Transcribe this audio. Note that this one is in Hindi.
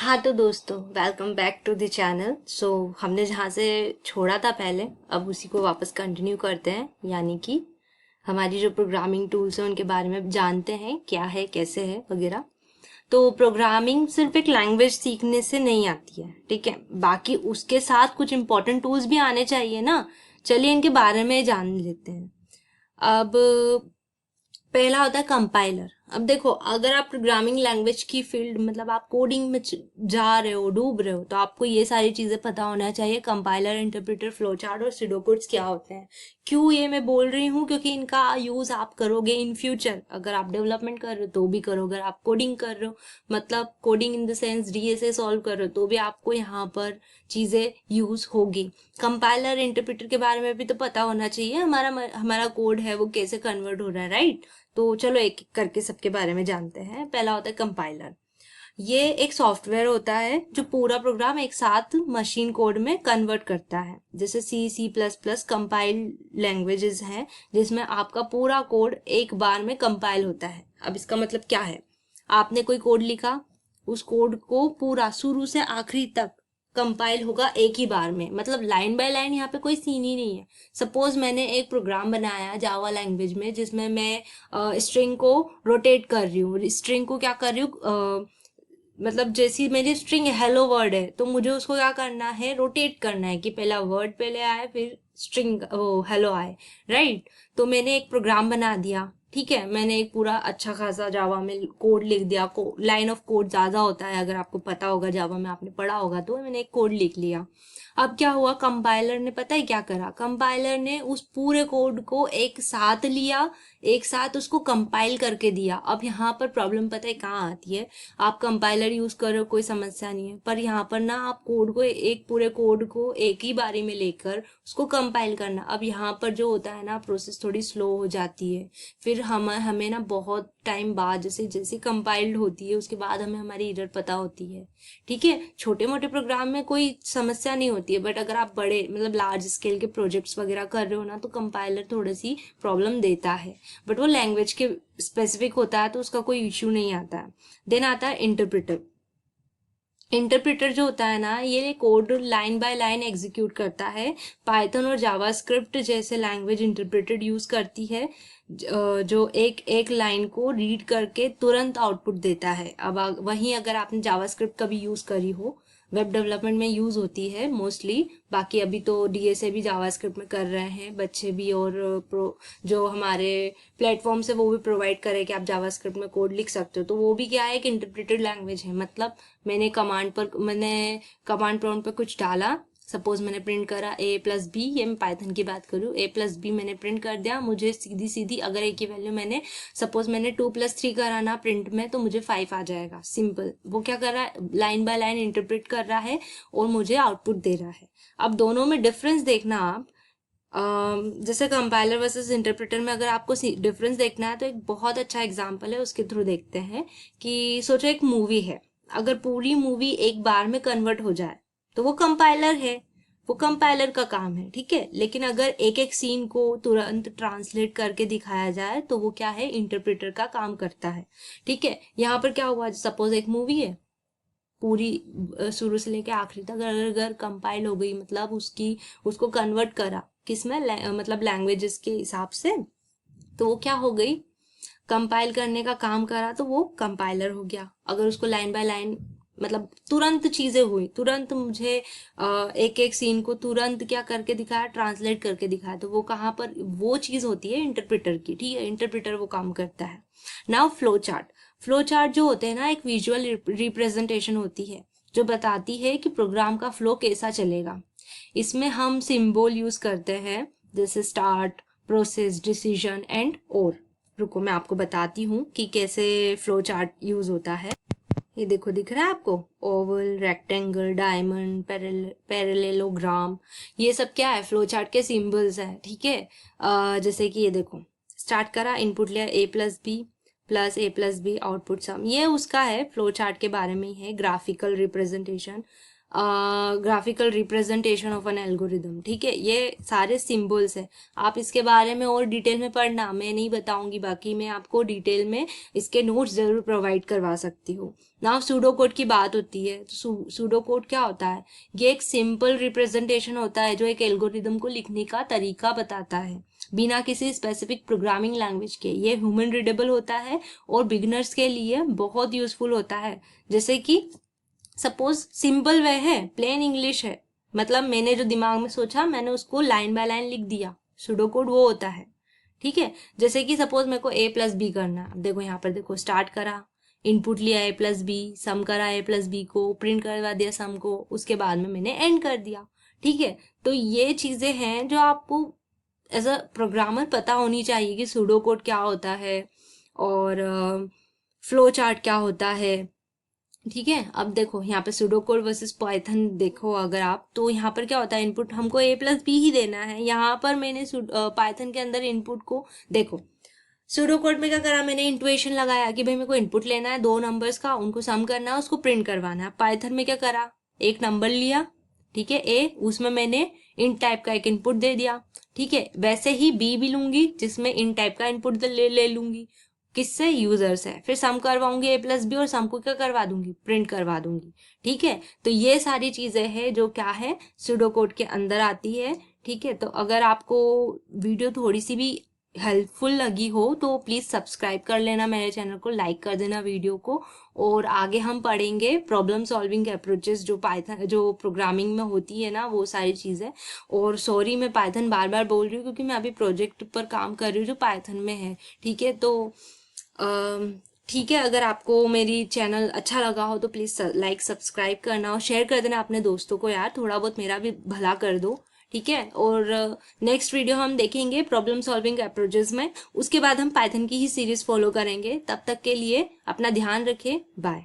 हाँ तो दोस्तों, welcome back to the channel. हमने जहाँ से छोड़ा था पहले, अब उसी को वापस कंटिन्यू करते हैं। यानी कि हमारी जो प्रोग्रामिंग टूल्स हैं उनके बारे में जानते हैं, क्या है कैसे है वगैरह। तो प्रोग्रामिंग सिर्फ एक लैंग्वेज सीखने से नहीं आती है, ठीक है। बाकी उसके साथ कुछ इंपॉर्टेंट टूल्स भी आने चाहिए ना। चलिए इनके बारे में जान लेते हैं। अब पहला होता है कंपाइलर। अब देखो, अगर आप प्रोग्रामिंग लैंग्वेज की फील्ड मतलब आप कोडिंग में जा रहे हो, डूब रहे हो, तो आपको ये सारी चीजें पता होना चाहिए। कंपाइलर, इंटरप्रेटर, फ्लो चार्ट और स्यूडोकोड्स क्या होते हैं। क्यों ये मैं बोल रही हूँ? क्योंकि इनका यूज आप करोगे इन फ्यूचर। अगर आप डेवलपमेंट कर रहे हो तो भी करोगे, अगर आप कोडिंग कर रहे हो मतलब coding in the sense DSA solve कर रहे हो तो भी आपको यहाँ पर चीजें यूज होगी। कंपाइलर, इंटरप्रेटर के बारे में भी तो पता होना चाहिए। हमारा हमारा कोड है वो कैसे कन्वर्ट हो रहा है, राइट। तो चलो एक एक करके सबके बारे में जानते हैं। पहला होता है कंपाइलर। ये एक सॉफ्टवेयर होता है जो पूरा प्रोग्राम एक साथ मशीन कोड में कन्वर्ट करता है। जैसे C++ कंपाइल लैंग्वेजेस हैं जिसमें आपका पूरा कोड एक बार में कंपाइल होता है। अब इसका मतलब क्या है? आपने कोई कोड लिखा, उस कोड को पूरा शुरू से आखिरी तक कंपाइल होगा एक ही बार में, मतलब लाइन बाय लाइन। यहाँ पे कोई सीन ही नहीं है। सपोज मैंने एक प्रोग्राम बनाया जावा लैंग्वेज में जिसमें मैं स्ट्रिंग को रोटेट कर रही हूँ। स्ट्रिंग को क्या कर रही हूँ, मतलब जैसी मेरी स्ट्रिंग हेलो वर्ड है तो मुझे उसको क्या करना है, रोटेट करना है कि पहला वर्ड पहले आए फिर स्ट्रिंग वो हेलो आए, राइट। तो मैंने एक प्रोग्राम बना दिया, ठीक है। मैंने एक पूरा अच्छा खासा जावा में कोड लिख दिया। लाइन ऑफ कोड ज्यादा होता है, अगर आपको पता होगा, जावा में आपने पढ़ा होगा, तो मैंने एक कोड लिख लिया। अब क्या हुआ, कंपाइलर ने पता है क्या करा? कंपाइलर ने उस पूरे कोड को एक साथ लिया, एक साथ उसको कंपाइल करके दिया। अब यहाँ पर प्रॉब्लम पता है कहाँ आती है? आप कंपाइलर यूज कर रहे हो, कोई समस्या नहीं है, पर यहाँ पर ना आप कोड को, एक पूरे कोड को एक ही बारी में लेकर उसको कंपाइल करना। अब यहाँ पर जो होता है ना, प्रोसेस थोड़ी स्लो हो जाती है। फिर हमें ना बहुत टाइम बाद, जैसे जैसे कंपाइल्ड होती है उसके बाद हमें हमारी एरर पता होती है, ठीक है। छोटे मोटे प्रोग्राम में कोई समस्या नहीं होती है, बट अगर आप बड़े मतलब लार्ज स्केल के प्रोजेक्ट्स वगैरह कर रहे हो ना, तो कंपाइलर थोड़ी सी प्रॉब्लम देता है। बट वो लैंग्वेज के स्पेसिफिक होता है तो उसका कोई इश्यू नहीं आता है। देन आता है इंटरप्रेटर। इंटरप्रेटर जो होता है ना, ये code line by line execute करता है। पाइथन और जावास्क्रिप्ट जैसे लैंग्वेज इंटरप्रेटेड यूज करती है, जो एक एक लाइन को रीड करके तुरंत आउटपुट देता है। अब वहीं अगर आपने जावास्क्रिप्ट कभी यूज करी हो, वेब डेवलपमेंट में यूज होती है मोस्टली। बाकी अभी तो डीएसए भी जावास्क्रिप्ट में कर रहे हैं बच्चे भी, और जो हमारे प्लेटफॉर्म से वो भी प्रोवाइड करे कि आप जावास्क्रिप्ट में कोड लिख सकते हो। तो वो भी क्या है, एक इंटरप्रेटेड लैंग्वेज है। मतलब मैंने कमांड प्रॉम्प्ट पे कुछ डाला। सपोज मैंने प्रिंट करा A+B, ये मैं पाइथन की बात करूँ, A+B मैंने प्रिंट कर दिया। मुझे सीधी सीधी अगर A की वैल्यू मैंने, सपोज मैंने 2+3 करा ना प्रिंट में, तो मुझे 5 आ जाएगा, सिंपल। वो क्या कर रहा है, लाइन बाय लाइन इंटरप्रेट कर रहा है और मुझे आउटपुट दे रहा है। अब दोनों में डिफरेंस देखना आप। जैसे कंपाइलर वर्सेस इंटरप्रेटर में अगर आपको डिफरेंस देखना है तो एक बहुत अच्छा एग्जांपल है, उसके थ्रू देखते हैं। कि सोचो एक मूवी है, अगर पूरी मूवी एक बार में कन्वर्ट हो जाए तो वो कंपाइलर है, वो कंपाइलर का काम है, ठीक है। लेकिन अगर एक एक सीन को तुरंत ट्रांसलेट करके दिखाया जाए तो वो क्या है, इंटरप्रेटर का काम करता है, ठीक है। यहाँ पर क्या हुआ, सपोज एक मूवी है पूरी, शुरू से लेके आखिरी तक अगर कंपाइल हो गई, मतलब उसको कन्वर्ट करा किसमें, मतलब लैंग्वेजेस के हिसाब से, तो वो क्या हो गई, कंपाइल करने का काम करा तो वो कंपाइलर हो गया। अगर उसको लाइन बाय लाइन मतलब तुरंत चीजें हुई, तुरंत मुझे एक एक सीन को तुरंत क्या करके दिखाया, ट्रांसलेट करके दिखाया, तो वो कहाँ पर वो चीज होती है, इंटरप्रेटर की, ठीक है। इंटरप्रेटर वो काम करता है। Now flow chart. Flow chart जो होते हैं ना, एक विजुअल रिप्रेजेंटेशन होती है जो बताती है कि प्रोग्राम का फ्लो कैसा चलेगा। इसमें हम सिंबल यूज करते हैं, जैसे स्टार्ट, प्रोसेस, डिसीजन एंड और। रुको मैं आपको बताती हूँ कि कैसे फ्लो चार्ट यूज होता है। ये देखो, दिख रहा है आपको, ओवल, रेक्टेंगल, डायमंड, पैरेलेलोग्राम, ये सब क्या है, फ्लो चार्ट के सिंबल्स है, ठीक है। जैसे कि ये देखो, स्टार्ट करा, इनपुट लिया A+B आउटपुट सम, ये उसका है, फ्लो चार्ट के बारे में ही है, graphical representation. Graphical representation of N algorithm, ठीक है, ये सारे सिंबल्स है। आप इसके बारे में और डिटेल में पढ़ना, मैं नहीं बताऊंगी, बाकी मैं आपको डिटेल में इसके नोट्स जरूर प्रोवाइड करवा सकती हूँ। नाउ सूडो कोड की बात होती है, तो सूडो कोड क्या होता है? ये एक सिंपल रिप्रेजेंटेशन होता है जो एक एल्गोरिदम को लिखने का तरीका बताता है बिना किसी स्पेसिफिक प्रोग्रामिंग लैंग्वेज के। ये ह्यूमन रीडेबल होता है और बिगिनर्स के लिए बहुत यूजफुल होता है। जैसे कि सपोज सिंपल वे है, प्लेन इंग्लिश है, मतलब मैंने जो दिमाग में सोचा मैंने उसको लाइन बाय लाइन लिख दिया, सूडो कोड वो होता है, ठीक है। जैसे कि सपोज मेरे को a+b करना है, देखो यहाँ पर देखो, स्टार्ट करा, इनपुट लिया a+b, सम करा a+b को, प्रिंट करवा दिया सम को, उसके बाद में मैंने एंड कर दिया, ठीक है। तो ये चीजें हैं जो आपको एज अ प्रोग्रामर पता होनी चाहिए कि सूडो कोड क्या होता है और फ्लो चार्ट क्या होता है, ठीक है। अब देखो यहाँ पे सूडो कोड वर्सेस पाइथन देखो अगर आप, तो यहाँ पर क्या होता है, इनपुट हमको a+b ही देना है। यहाँ पर मैंने पाइथन के अंदर इनपुट को देखो, सूडो कोड में क्या करा, मैंने इंटुएशन लगाया कि भाई मेरे को इनपुट लेना है 2 नंबर्स का, उनको सम करना है, उसको प्रिंट करवाना है। पाइथन में क्या करा, एक नंबर लिया, ठीक है, a, उसमें मैंने इन टाइप का एक इनपुट दे दिया, ठीक है। वैसे ही b भी लूंगी जिसमें इन टाइप का इनपुट ले लूंगी, किससे, यूजर से, फिर सम करवाऊंगी a+b और सम को क्या करवा दूंगी, प्रिंट करवा दूंगी, ठीक है। तो ये सारी चीजें हैं जो क्या है, सूडो कोड के अंदर आती है, ठीक है। तो अगर आपको वीडियो थोड़ी सी भी हेल्पफुल लगी हो तो प्लीज सब्सक्राइब कर लेना मेरे चैनल को, लाइक कर देना वीडियो को। और आगे हम पढ़ेंगे प्रॉब्लम सॉल्विंग अप्रोचेस जो पाइथन जो प्रोग्रामिंग में होती है ना, वो सारी चीजें। और सॉरी मैं पाइथन बार बार बोल रही हूँ क्योंकि मैं अभी प्रोजेक्ट पर काम कर रही हूँ जो पाइथन में है, ठीक है। तो ठीक है, अगर आपको मेरी चैनल अच्छा लगा हो तो प्लीज लाइक सब्सक्राइब करना और शेयर कर देना अपने दोस्तों को, यार थोड़ा बहुत मेरा भी भला कर दो, ठीक है। और नेक्स्ट वीडियो हम देखेंगे प्रॉब्लम सॉल्विंग अप्रोचेस में, उसके बाद हम पाइथन की ही सीरीज फॉलो करेंगे। तब तक के लिए अपना ध्यान रखें, बाय।